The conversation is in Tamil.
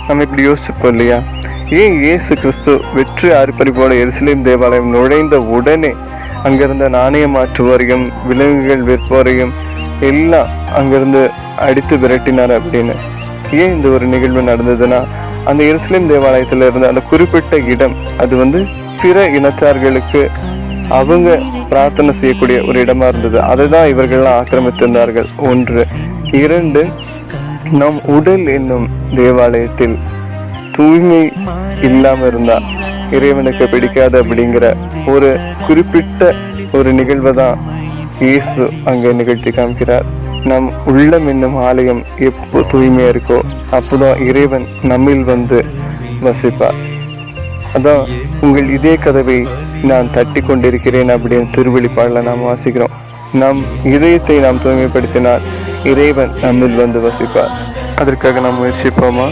நம்ம இப்படி யோசிச்சிருப்போம் இல்லையா? ஏன் இயேசு கிறிஸ்து வெற்றி ஆர்ப்பரிப்போட எருசலேம் தேவாலயம் நுழைந்த உடனே அங்கிருந்த நாணய மாற்றுவோரையும் விலங்குகள் விற்போரையும் எல்லாம் அங்கிருந்து அடித்து விரட்டினார் அப்படின்னு? ஏன் இந்த ஒரு நிகழ்வு நடந்ததுன்னா, அந்த எருசலேம் தேவாலயத்தில் இருந்த அந்த குறிப்பிட்ட இடம் அது பிற இனத்தார்களுக்கு அவங்க பிரார்த்தனை செய்யக்கூடிய ஒரு இடமா இருந்தது. அதை தான் இவர்கள்லாம் ஆக்கிரமித்திருந்தார்கள். 1. 2, நம் உடல் என்னும் தேவாலயத்தில் தூய்மை இல்லாமல் இருந்தா இறைவனுக்கு பிடிக்காது அப்படிங்கிற ஒரு குறிப்பிட்ட ஒரு நிகழ்வை தான் இயேசு அங்கே நிகழ்த்தி காமிக்கிறார். நம் உள்ளம் என்னும் ஆலயம் எப்போ தூய்மையா இருக்கோ அப்போதான் இறைவன் நம்மில் வசிப்பார். அதான் உங்கள் இதே கதவை நான் தட்டி கொண்டிருக்கிறேன் அப்படின்னு திருவெளிப்பாடில் நாம் வாசிக்கிறோம். நம் இதயத்தை நாம் தூய்மைப்படுத்தினால் இறைவன் நம்மில் வசிப்பார். அதற்காக நாம் முயற்சிப்போமா?